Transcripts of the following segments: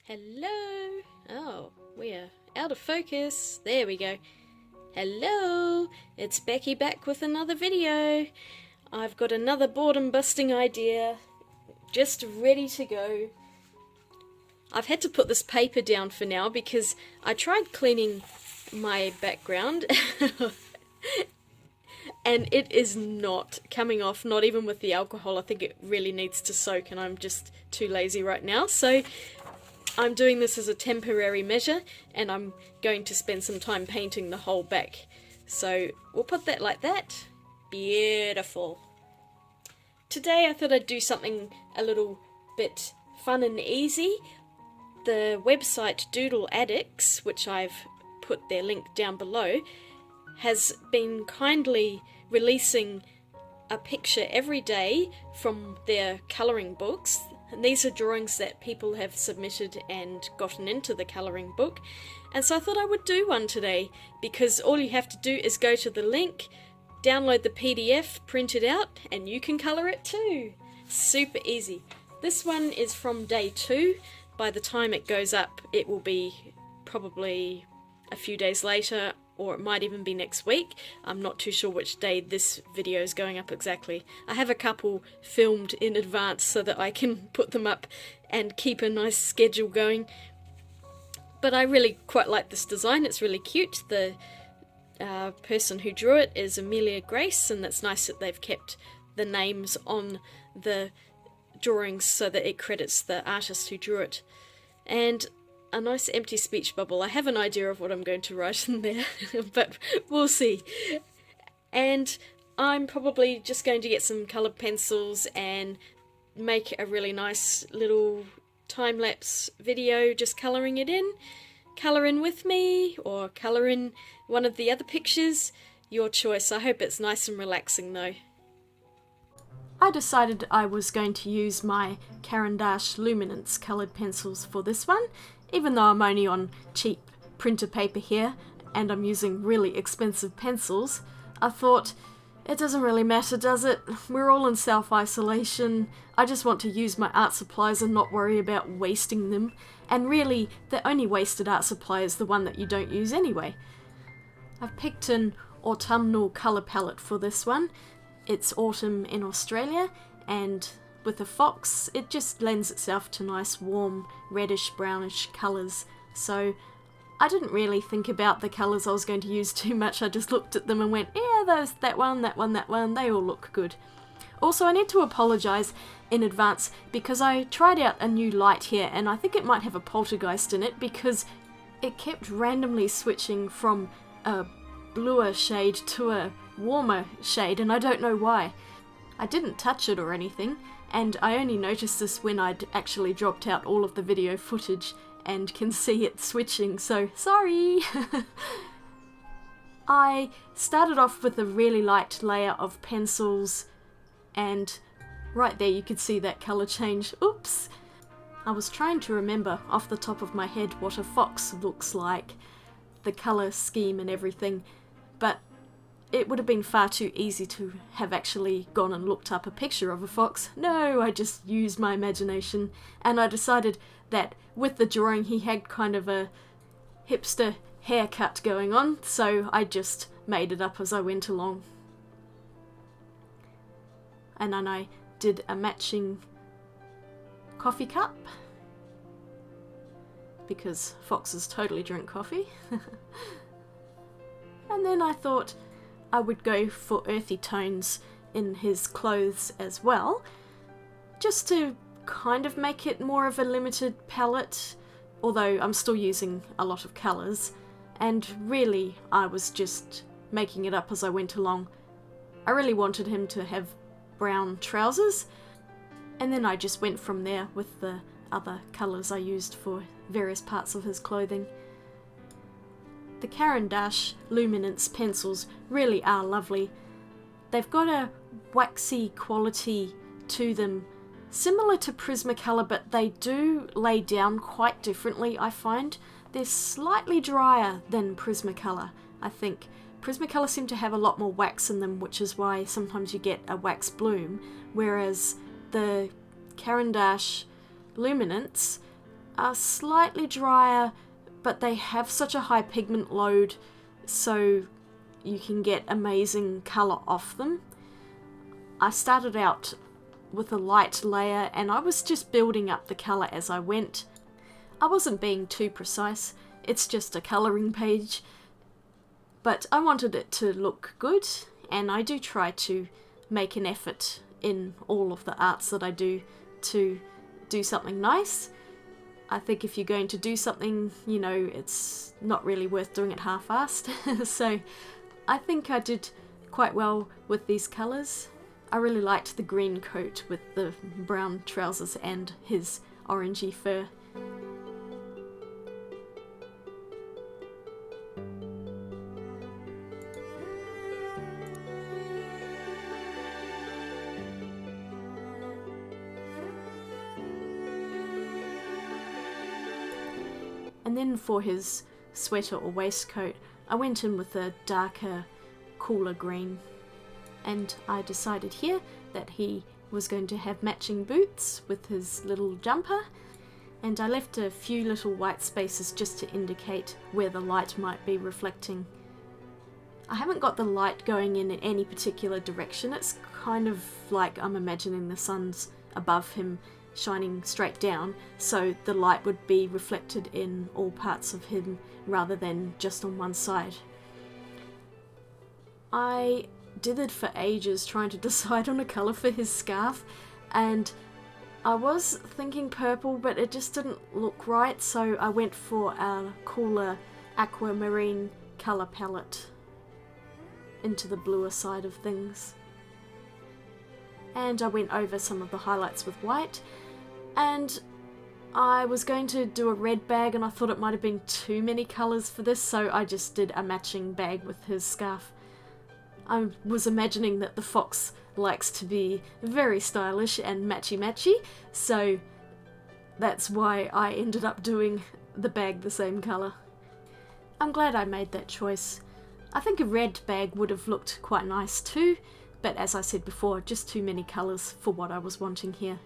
Hello. Oh, we're out of focus. There we go. Hello, it's Becky back with another video. I've got another boredom busting idea, just ready to go. I've had to put this paper down for now because I tried cleaning my background and it is not coming off, not even with the alcohol. I think it really needs to soak and I'm just too lazy right now. So I'm doing this as a temporary measure and I'm going to spend some time painting the whole back. So we'll put that like that. Beautiful. Today I thought I'd do something a little bit fun and easy. The website Doodle Addicts, which I've put their link down below, has been kindly releasing a picture every day from their colouring books. And these are drawings that people have submitted and gotten into the colouring book. And so I thought I would do one today, because all you have to do is go to the link, download the PDF, print it out, and you can colour it too. Super easy. This one is from day 2. By the time it goes up, it will be probably a few days later, or it might even be next week. I'm not too sure which day this video is going up exactly. I have a couple filmed in advance so that I can put them up and keep a nice schedule going. But I really quite like this design. It's really cute. The person who drew it is Amelia Grace, and that's nice that they've kept the names on the drawings so that it credits the artist who drew it. And a nice empty speech bubble. I have an idea of what I'm going to write in there, but we'll see. And I'm probably just going to get some coloured pencils and make a really nice little time-lapse video just colouring it in. Colour in with me, or colour in one of the other pictures. Your choice. I hope it's nice and relaxing though. I decided I was going to use my Caran Luminance coloured pencils for this one, even though I'm only on cheap printer paper here and I'm using really expensive pencils. I thought, it doesn't really matter, does it? We're all in self-isolation. I just want to use my art supplies and not worry about wasting them. And really, the only wasted art supply is the one that you don't use anyway. I've picked an autumnal colour palette for this one. It's autumn in Australia, and with a fox, it just lends itself to nice warm reddish brownish colours. So I didn't really think about the colours I was going to use too much. I just looked at them and went, yeah, that one, they all look good. Also, I need to apologise in advance because I tried out a new light here and I think it might have a poltergeist in it, because it kept randomly switching from a bluer shade to a warmer shade and I don't know why. I didn't touch it or anything, and I only noticed this when I'd actually dropped out all of the video footage and can see it switching, so sorry! I started off with a really light layer of pencils, and right there you could see that colour change. Oops! I was trying to remember off the top of my head what a fox looks like, the colour scheme and everything, but it would have been far too easy to have actually gone and looked up a picture of a fox. No, I just used my imagination, and I decided that with the drawing he had kind of a hipster haircut going on, so I just made it up as I went along. And then I did a matching coffee cup, because foxes totally drink coffee. And then I thought I would go for earthy tones in his clothes as well, just to kind of make it more of a limited palette, although I'm still using a lot of colours, and really I was just making it up as I went along. I really wanted him to have brown trousers, and then I just went from there with the other colours I used for various parts of his clothing. The Caran Luminance Pencils really are lovely. They've got a waxy quality to them, similar to Prismacolor, but they do lay down quite differently, I find. They're slightly drier than Prismacolor, I think. Prismacolor seem to have a lot more wax in them, which is why sometimes you get a wax bloom, whereas the Caran Luminance are slightly drier, but they have such a high pigment load, so you can get amazing colour off them. I started out with a light layer and I was just building up the colour as I went. I wasn't being too precise, it's just a colouring page, but I wanted it to look good, and I do try to make an effort in all of the arts that I do to do something nice. I think if you're going to do something, you know, it's not really worth doing it half-assed. So I think I did quite well with these colours. I really liked the green coat with the brown trousers and his orangey fur. And then for his sweater or waistcoat, I went in with a darker, cooler green. And I decided here that he was going to have matching boots with his little jumper. And I left a few little white spaces just to indicate where the light might be reflecting. I haven't got the light going in any particular direction. It's kind of like I'm imagining the sun's above him, shining straight down, so the light would be reflected in all parts of him rather than just on one side. I dithered for ages trying to decide on a colour for his scarf, and I was thinking purple, but it just didn't look right, so I went for a cooler aquamarine colour palette into the bluer side of things. And I went over some of the highlights with white, and I was going to do a red bag and I thought it might have been too many colours for this, so I just did a matching bag with his scarf. I was imagining that the fox likes to be very stylish and matchy-matchy, so that's why I ended up doing the bag the same colour. I'm glad I made that choice. I think a red bag would have looked quite nice too, but as I said before, just too many colours for what I was wanting here.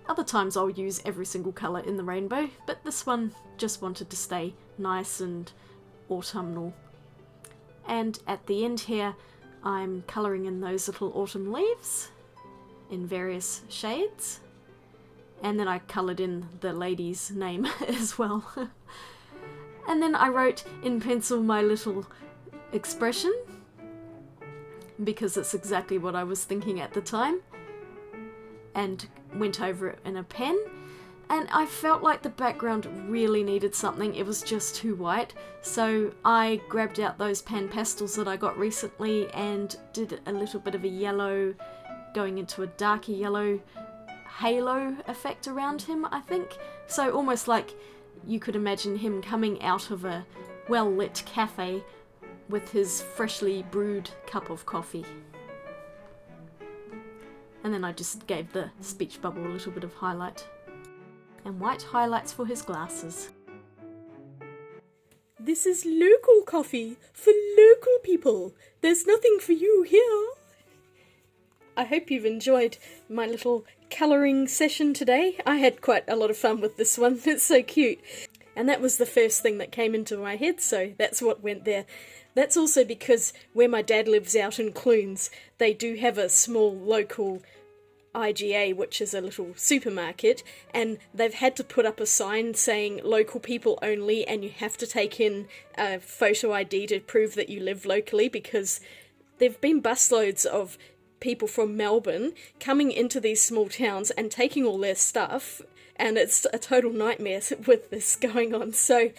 Other times I'll use every single colour in the rainbow, but this one just wanted to stay nice and autumnal. And at the end here, I'm colouring in those little autumn leaves in various shades. And then I coloured in the lady's name as well. And then I wrote in pencil my little expression, because it's exactly what I was thinking at the time, and went over it in a pen. And I felt like the background really needed something, it was just too white, so I grabbed out those PanPastels that I got recently and did a little bit of a yellow going into a darker yellow halo effect around him, I think. So almost like you could imagine him coming out of a well-lit cafe with his freshly brewed cup of coffee. And then I just gave the speech bubble a little bit of highlight. And white highlights for his glasses. This is local coffee for local people. There's nothing for you here. I hope you've enjoyed my little colouring session today. I had quite a lot of fun with this one. It's so cute. And that was the first thing that came into my head, so that's what went there. That's also because where my dad lives out in Clunes, they do have a small local IGA, which is a little supermarket, and they've had to put up a sign saying local people only, and you have to take in a photo ID to prove that you live locally, because there've been busloads of people from Melbourne coming into these small towns and taking all their stuff, and it's a total nightmare with this going on. So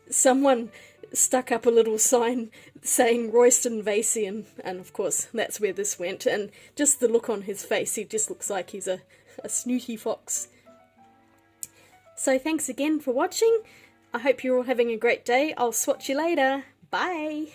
someone stuck up a little sign saying Royston Vasey, and of course that's where this went, and just the look on his face, he just looks like he's a snooty fox. So thanks again for watching. I hope you're all having a great day. I'll swatch you later. Bye!